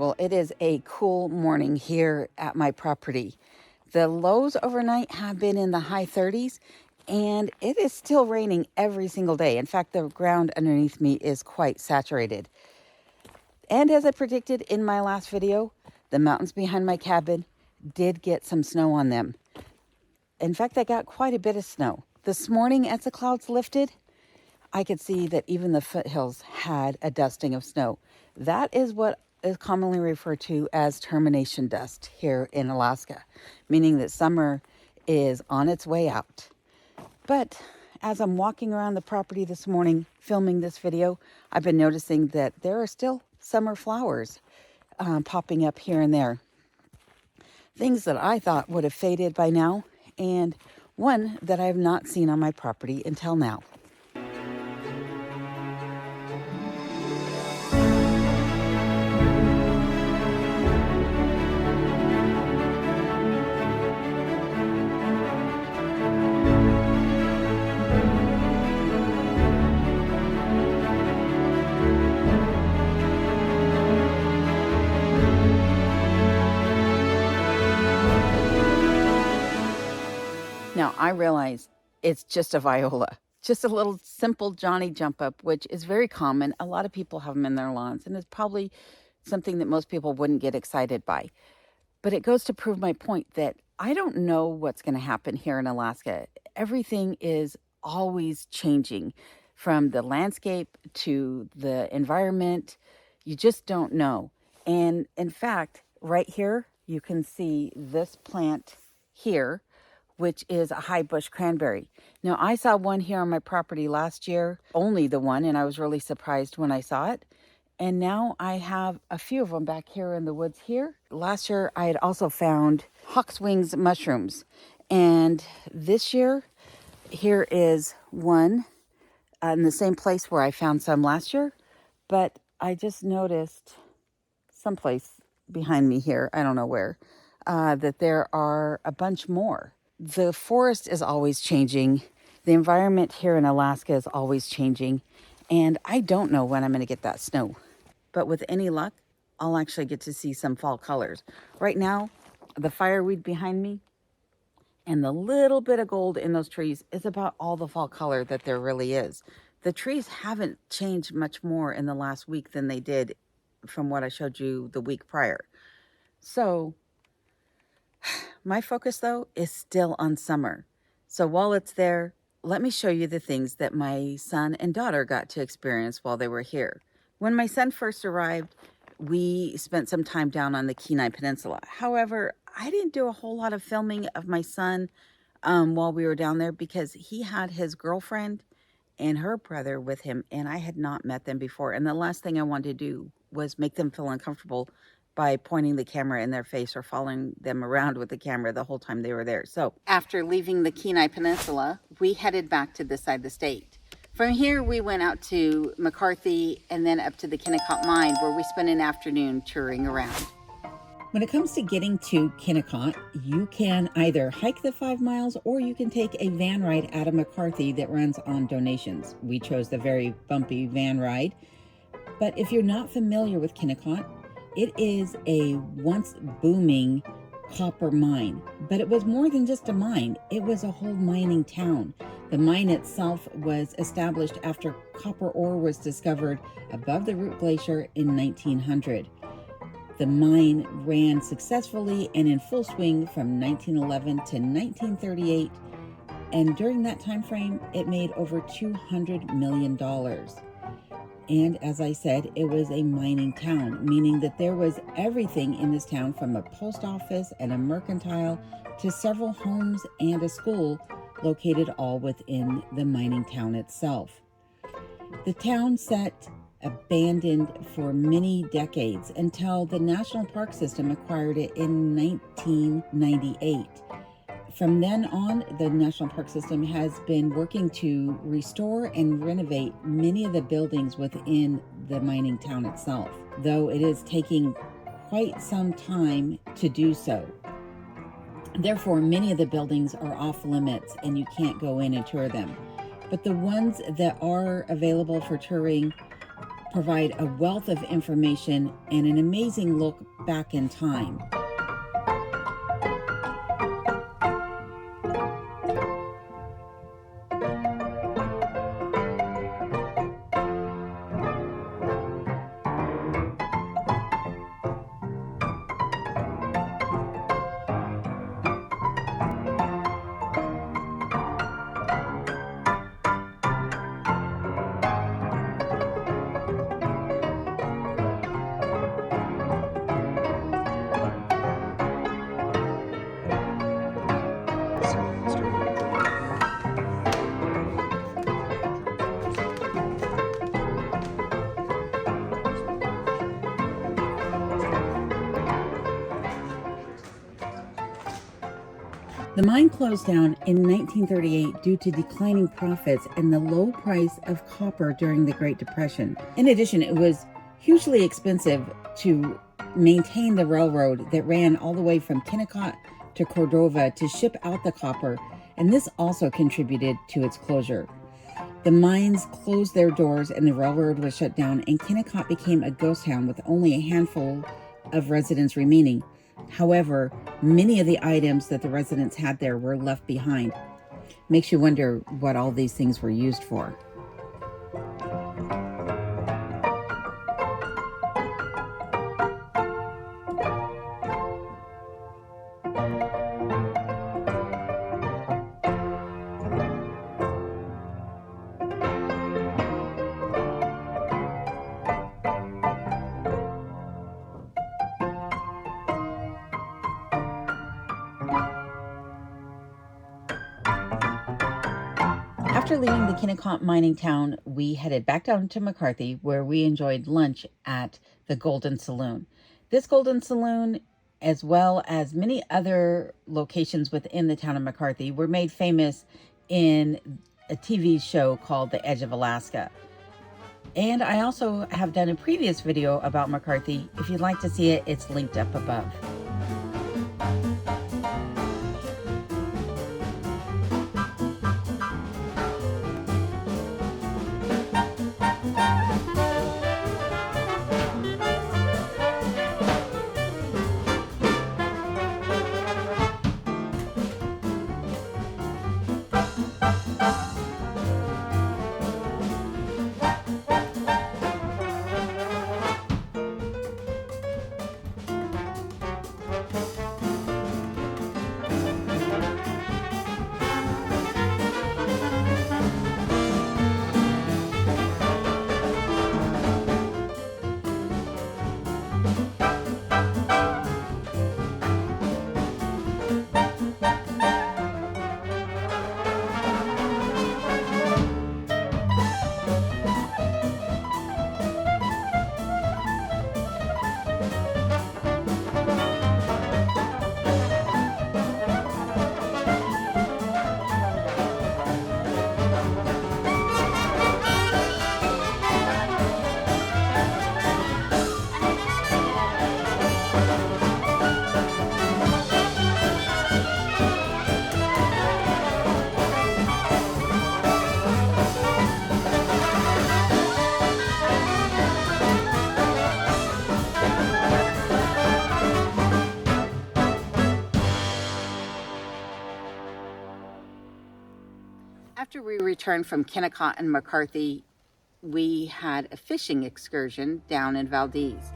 Well, it is a cool morning here at my property. The lows overnight have been in the high 30s, and it is still raining every single day. In fact, the ground underneath me is quite saturated. And as I predicted in my last video, the mountains behind my cabin did get some snow on them. In fact, I got quite a bit of snow. This morning, as the clouds lifted, I could see that even the foothills had a dusting of snow. That is what is commonly referred to as termination dust here in Alaska, meaning that summer is on its way out. But as I'm walking around the property this morning filming this video, I've been noticing that there are still summer flowers popping up here and there. Things that I thought would have faded by now, and one that I have not seen on my property until now. Now, I realize it's just a viola, just a little simple Johnny jump up, which is very common. A lot of people have them in their lawns, and it's probably something that most people wouldn't get excited by. But it goes to prove my point that I don't know what's going to happen here in Alaska. Everything is always changing, from the landscape to the environment. You just don't know. And in fact, right here, you can see this plant here, which is a high bush cranberry. Now, I saw one here on my property last year, only the one, and I was really surprised when I saw it. And now I have a few of them back here in the woods here. Last year, I had also found hawk's wings mushrooms. And this year, here is one in the same place where I found some last year. But I just noticed someplace behind me here, I don't know where, that there are a bunch more. The forest is always changing. The environment here in Alaska is always changing. And I don't know when I'm going to get that snow. But with any luck, I'll actually get to see some fall colors. Right now, the fireweed behind me and the little bit of gold in those trees is about all the fall color that there really is. The trees haven't changed much more in the last week than they did from what I showed you the week prior. So my focus, though, is still on summer. So while it's there, let me show you the things that my son and daughter got to experience while they were here. When my son first arrived, we spent some time down on the Kenai Peninsula. However, I didn't do a whole lot of filming of my son while we were down there because he had his girlfriend and her brother with him, and I had not met them before. And the last thing I wanted to do was make them feel uncomfortable by pointing the camera in their face or following them around with the camera the whole time they were there. So after leaving the Kenai Peninsula, we headed back to this side of the state. From here, we went out to McCarthy and then up to the Kennicotte Mine, where we spent an afternoon touring around. When it comes to getting to Kennicotte, you can either hike the 5 miles or you can take a van ride out of McCarthy that runs on donations. We chose the very bumpy van ride. But if you're not familiar with Kennicotte, it is a once booming copper mine, but it was more than just a mine. It was a whole mining town. The mine itself was established after copper ore was discovered above the Root Glacier in 1900. The mine ran successfully and in full swing from 1911 to 1938, and during that time frame, it made over $200 million. And as I said, it was a mining town, meaning that there was everything in this town, from a post office and a mercantile to several homes and a school, located all within the mining town itself. The town sat abandoned for many decades until the National Park System acquired it in 1998. From then on, the National Park System has been working to restore and renovate many of the buildings within the mining town itself, though it is taking quite some time to do so. Therefore, many of the buildings are off limits and you can't go in and tour them. But the ones that are available for touring provide a wealth of information and an amazing look back in time. The mine closed down in 1938 due to declining profits and the low price of copper during the Great Depression. In addition, it was hugely expensive to maintain the railroad that ran all the way from Kennicotte to Cordova to ship out the copper, and this also contributed to its closure. The mines closed their doors and the railroad was shut down, and Kennicotte became a ghost town with only a handful of residents remaining. However, many of the items that the residents had there were left behind. Makes you wonder what all these things were used for. After leaving the Kennicotte mining town, we headed back down to McCarthy, where we enjoyed lunch at the Golden Saloon. This Golden Saloon, as well as many other locations within the town of McCarthy, were made famous in a TV show called The Edge of Alaska. And I also have done a previous video about McCarthy. If you'd like to see it, it's linked up above. After we returned from Kennicott and McCarthy, we had a fishing excursion down in Valdez.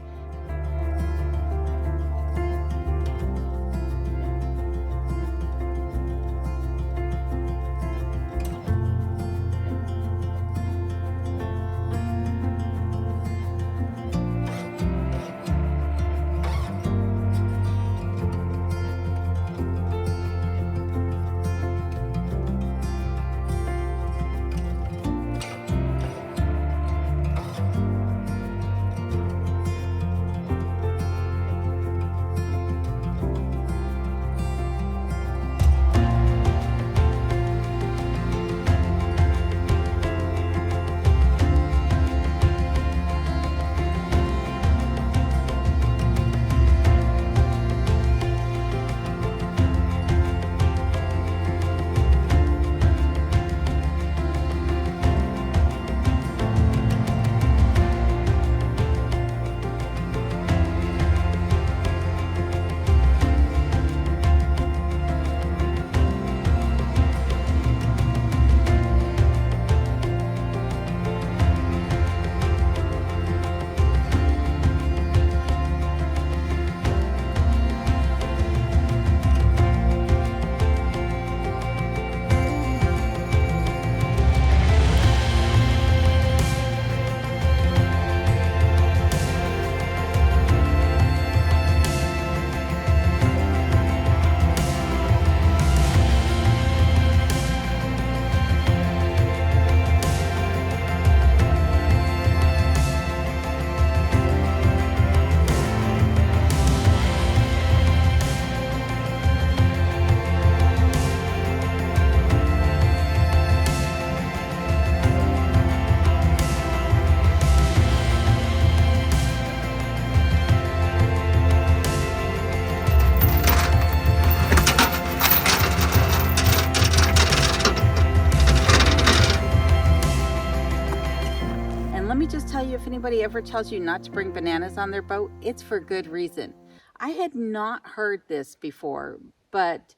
And let me just tell you, if anybody ever tells you not to bring bananas on their boat, it's for good reason. I had not heard this before, but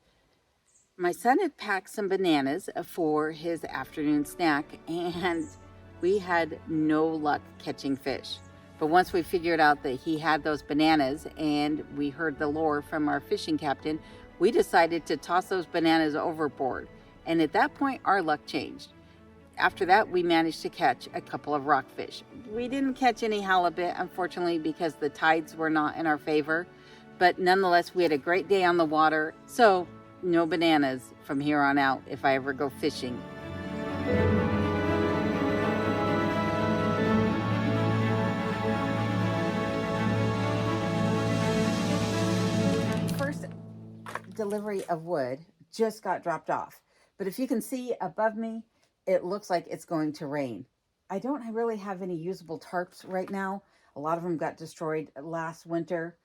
my son had packed some bananas for his afternoon snack, and we had no luck catching fish. But once we figured out that he had those bananas and we heard the lure from our fishing captain, we decided to toss those bananas overboard. And at that point, our luck changed. After that, we managed to catch a couple of rockfish. We didn't catch any halibut, unfortunately, because the tides were not in our favor. But nonetheless, we had a great day on the water. So no bananas from here on out if I ever go fishing. First delivery of wood just got dropped off. But if you can see above me, it looks like it's going to rain. I don't really have any usable tarps right now. A lot of them got destroyed last winter.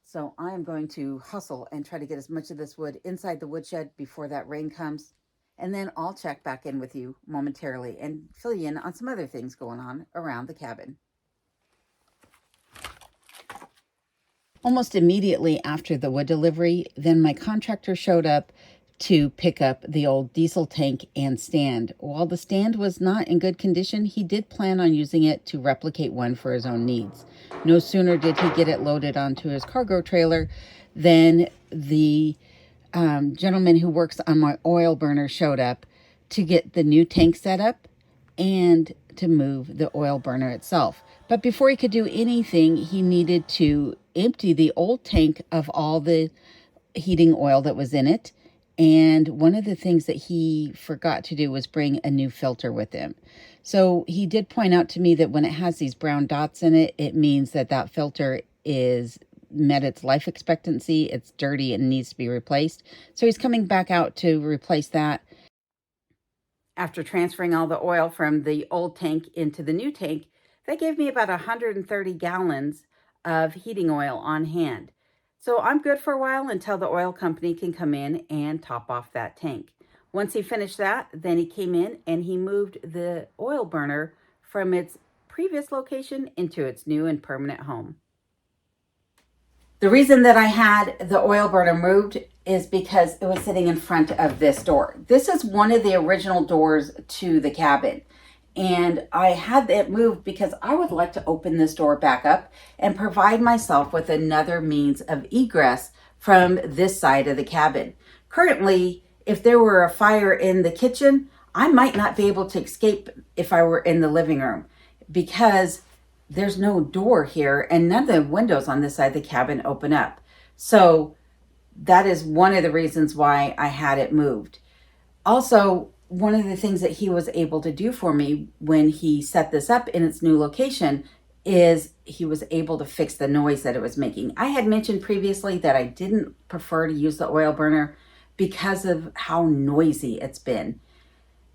So I am going to hustle and try to get as much of this wood inside the woodshed before that rain comes. And then I'll check back in with you momentarily and fill you in on some other things going on around the cabin. Almost immediately after the wood delivery, then my contractor showed up to pick up the old diesel tank and stand. While the stand was not in good condition, he did plan on using it to replicate one for his own needs. No sooner did he get it loaded onto his cargo trailer than the gentleman who works on my oil burner showed up to get the new tank set up and to move the oil burner itself. But before he could do anything, he needed to empty the old tank of all the heating oil that was in it. And one of the things that he forgot to do was bring a new filter with him. So he did point out to me that when it has these brown dots in it, it means that that filter is met its life expectancy. It's dirty and needs to be replaced. So he's coming back out to replace that. After transferring all the oil from the old tank into the new tank, that gave me about 130 gallons of heating oil on hand. So I'm good for a while until the oil company can come in and top off that tank. Once he finished that, then he came in and he moved the oil burner from its previous location into its new and permanent home. The reason that I had the oil burner moved is because it was sitting in front of this door. This is one of the original doors to the cabin. And I had it moved because I would like to open this door back up and provide myself with another means of egress from this side of the cabin. Currently, if there were a fire in the kitchen, I might not be able to escape if I were in the living room because there's no door here and none of the windows on this side of the cabin open up. So that is one of the reasons why I had it moved. Also, one of the things that he was able to do for me when he set this up in its new location is he was able to fix the noise that it was making. I had mentioned previously that I didn't prefer to use the oil burner because of how noisy it's been.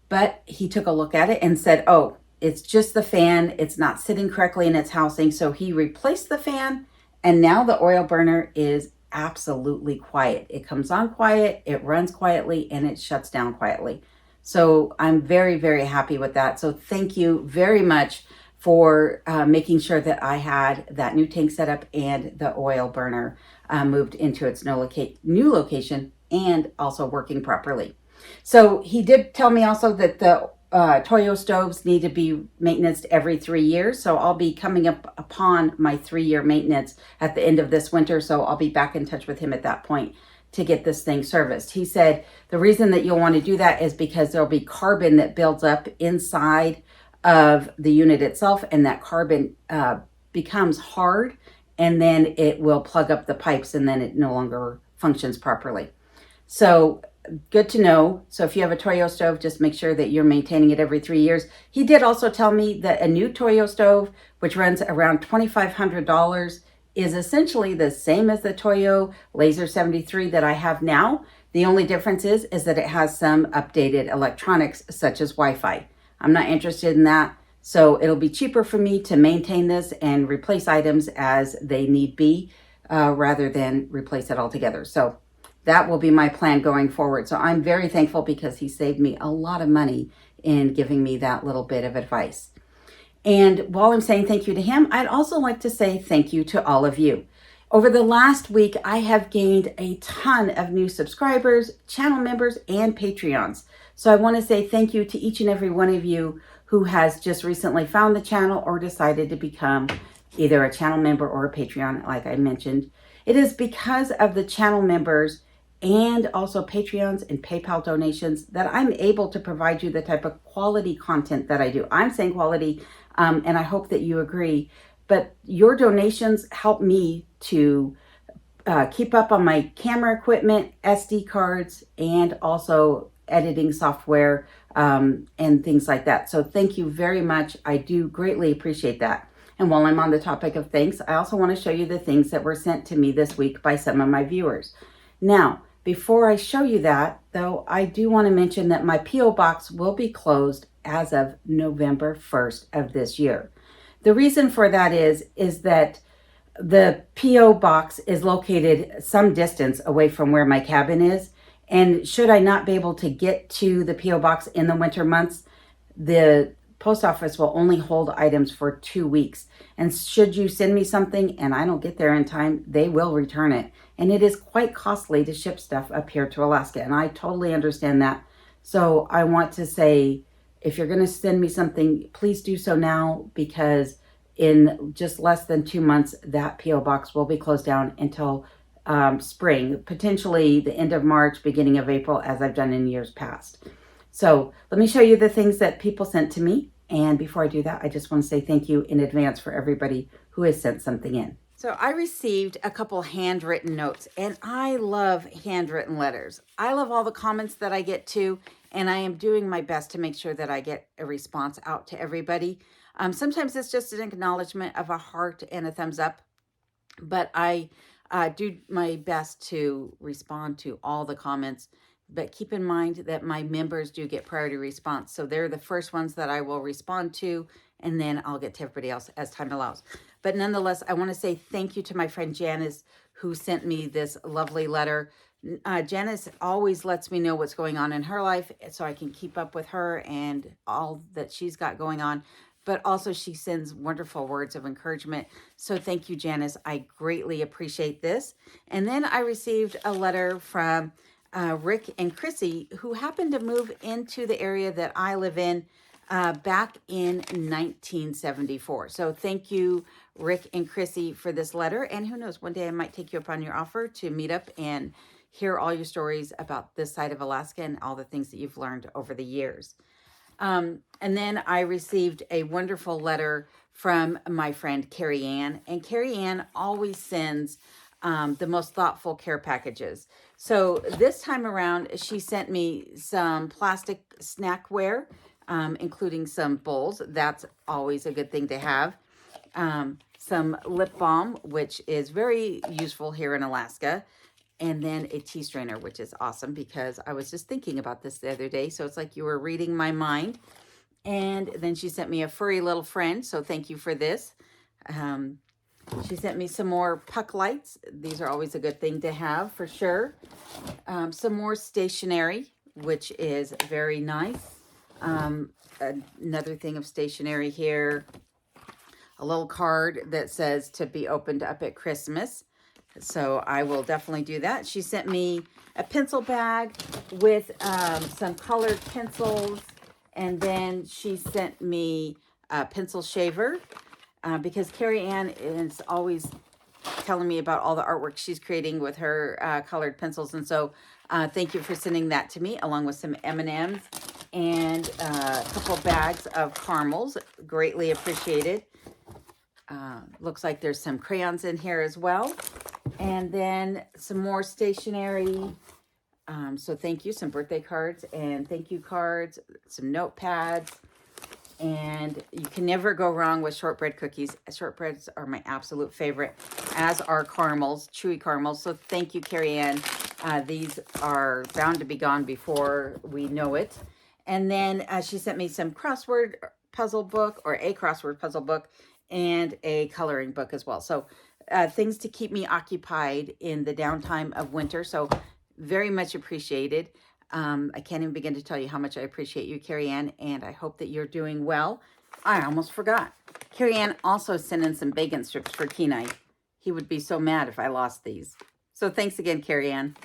But he took a look at it and said, oh, it's just the fan. It's not sitting correctly in its housing. So he replaced the fan and now the oil burner is absolutely quiet. It comes on quiet, it runs quietly, and it shuts down quietly. So I'm very, very happy with that. So thank you very much for making sure that I had that new tank set up and the oil burner moved into its new location and also working properly. So he did tell me also that the Toyo stoves need to be maintenanced every 3 years. So I'll be coming up upon my 3-year maintenance at the end of this winter. So I'll be back in touch with him at that point to get this thing serviced. He said the reason that you'll want to do that is because there'll be carbon that builds up inside of the unit itself, and that carbon becomes hard, and then it will plug up the pipes, and then it no longer functions properly. So good to know. So if you have a Toyo stove, just make sure that you're maintaining it every 3 years. He did also tell me that a new Toyo stove, which runs around $2,500, is essentially the same as the Toyo Laser 73 that I have now. The only difference is that it has some updated electronics such as Wi-Fi. I'm not interested in that, so it'll be cheaper for me to maintain this and replace items as they need be rather than replace it altogether. So that will be my plan going forward. So I'm very thankful because he saved me a lot of money in giving me that little bit of advice. And while I'm saying thank you to him, I'd also like to say thank you to all of you. Over the last week, I have gained a ton of new subscribers, channel members, and Patreons. So I want to say thank you to each and every one of you who has just recently found the channel or decided to become either a channel member or a Patreon, like I mentioned. It is because of the channel members and also Patreons and PayPal donations that I'm able to provide you the type of quality content that I do. I'm saying quality, and I hope that you agree. But your donations help me to keep up on my camera equipment, SD cards, and also editing software and things like that. So thank you very much. I do greatly appreciate that. And while I'm on the topic of thanks, I also want to show you the things that were sent to me this week by some of my viewers. Now, before I show you that, though, I do want to mention that my P.O. box will be closed as of November 1st of this year. The reason for that is that the P.O. box is located some distance away from where my cabin is. And should I not be able to get to the P.O. box in the winter months, the post office will only hold items for 2 weeks. And should you send me something and I don't get there in time, they will return it. And it is quite costly to ship stuff up here to Alaska. And I totally understand that. So I want to say, if you're going to send me something, please do so now, because in just less than 2 months, that P.O. box will be closed down until spring, potentially the end of March, beginning of April, as I've done in years past. So let me show you the things that people sent to me. And before I do that, I just want to say thank you in advance for everybody who has sent something in. So I received a couple handwritten notes, and I love handwritten letters. I love all the comments that I get too, and I am doing my best to make sure that I get a response out to everybody. Sometimes it's just an acknowledgement of a heart and a thumbs up, but I do my best to respond to all the comments. But keep in mind that my members do get priority response. So they're the first ones that I will respond to, and then I'll get to everybody else as time allows. But nonetheless, I want to say thank you to my friend Janice, who sent me this lovely letter. Janice always lets me know what's going on in her life so I can keep up with her and all that she's got going on. But also she sends wonderful words of encouragement. So thank you, Janice. I greatly appreciate this. And then I received a letter from Rick and Chrissy, who happened to move into the area that I live in back in 1974. So thank you, Rick and Chrissy, for this letter. And who knows, one day I might take you up on your offer to meet up and hear all your stories about this side of Alaska and all the things that you've learned over the years. And then I received a wonderful letter from my friend Carrie Ann. And Carrie Ann always sends the most thoughtful care packages. So this time around, she sent me some plastic snackware, including some bowls. That's always a good thing to have. Some lip balm, which is very useful here in Alaska. And then a tea strainer, which is awesome because I was just thinking about this the other day. So it's like you were reading my mind. And then she sent me a furry little friend. So thank you for this. She sent me some more puck lights. These are always a good thing to have for sure. Some more stationery, which is very nice. Another thing of stationery here. A little card that says to be opened up at Christmas. So I will definitely do that. She sent me a pencil bag with some colored pencils. And then she sent me a pencil shaver because Carrie Ann is always telling me about all the artwork she's creating with her colored pencils. And so thank you for sending that to me, along with some M&Ms and a couple bags of caramels. Greatly appreciated. Looks like there's some crayons in here as well. And then some more stationery. So thank you. Some birthday cards and thank you cards, some notepads. And you can never go wrong with shortbread cookies. Shortbreads are my absolute favorite, as are caramels, chewy caramels. So thank you, Carrie Ann. These are bound to be gone before we know it. And then she sent me some crossword puzzle book, or a crossword puzzle book, and a coloring book as well. So things to keep me occupied in the downtime of winter. So very much appreciated. I can't even begin to tell you how much I appreciate you, Carrie Ann, and I hope that you're doing well I almost forgot. Carrie Ann also sent in some bacon strips for Kenai. He would be so mad if I lost these. So thanks again, Carrie Ann.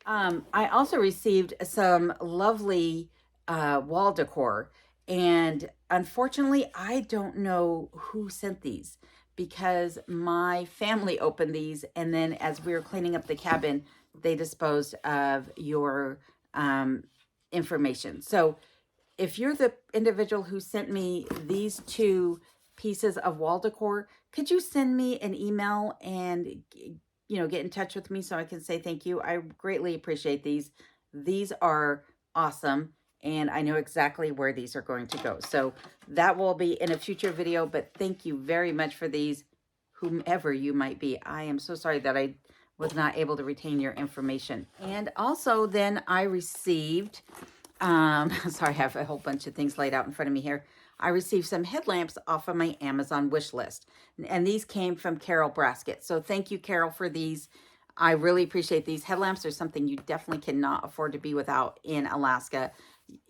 I also received some lovely wall decor. And unfortunately, I don't know who sent these because my family opened these. And then as we were cleaning up the cabin, they disposed of your information. So if you're the individual who sent me these two pieces of wall decor, could you send me an email and get in touch with me so I can say thank you? I greatly appreciate these. These are awesome, and I know exactly where these are going to go. So that will be in a future video, but thank you very much for these, whomever you might be. I am so sorry that I was not able to retain your information. And also then I received sorry, I have a whole bunch of things laid out in front of me here. I received some headlamps off of my Amazon wish list, and these came from Carol Braskett. So thank you, Carol, for these. I really appreciate these. Headlamps are something you definitely cannot afford to be without in Alaska.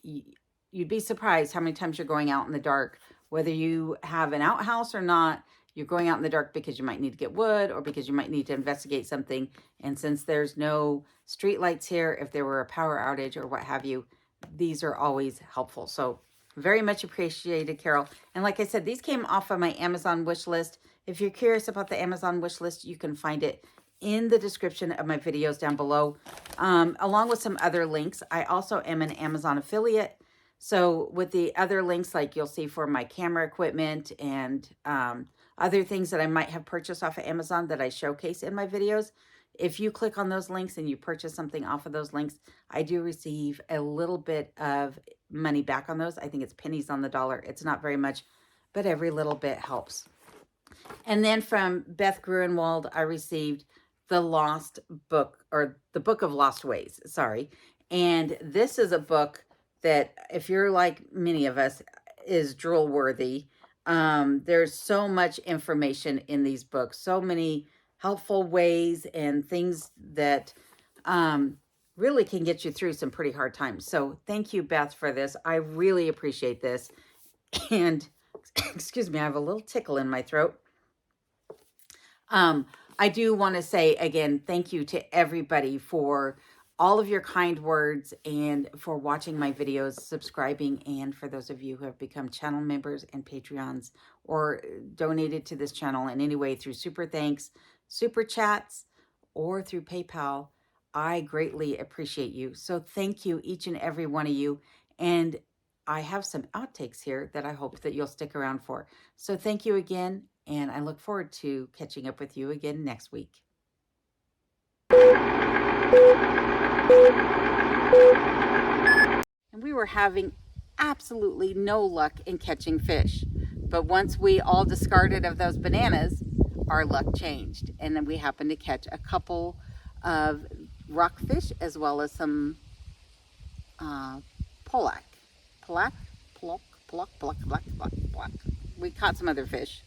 You'd be surprised how many times you're going out in the dark, whether you have an outhouse or not. You're going out in the dark because you might need to get wood or because you might need to investigate something. And since there's no street lights here, if there were a power outage or what have you, these are always helpful. So very much appreciated, Carol. And like I said, these came off of my Amazon wish list. If you're curious about the Amazon wish list, you can find it in the description of my videos down below, along with some other links. I also am an Amazon affiliate. So with the other links, like you'll see for my camera equipment and other things that I might have purchased off of Amazon that I showcase in my videos, if you click on those links and you purchase something off of those links, I do receive a little bit of money back on those. I think it's pennies on the dollar. It's not very much, but every little bit helps. And then from Beth Gruenwald, I received the Lost Book, or the Book of Lost Ways, sorry. And this is a book that, if you're like many of us, is drool worthy. There's so much information in these books, so many helpful ways and things that really can get you through some pretty hard times. So thank you, Beth, for this. I really appreciate this. And excuse me, I have a little tickle in my throat. I do want to say again, thank you to everybody for all of your kind words and for watching my videos, subscribing, and for those of you who have become channel members and Patreons or donated to this channel in any way through super thanks, super chats, or through PayPal. I greatly appreciate you. So thank you, each and every one of you. And I have some outtakes here that I hope that you'll stick around for. So thank you again, and I look forward to catching up with you again next week. And we were having absolutely no luck in catching fish. But once we all discarded of those bananas, our luck changed. And then we happened to catch a couple of rockfish as well as some pollock. We caught some other fish.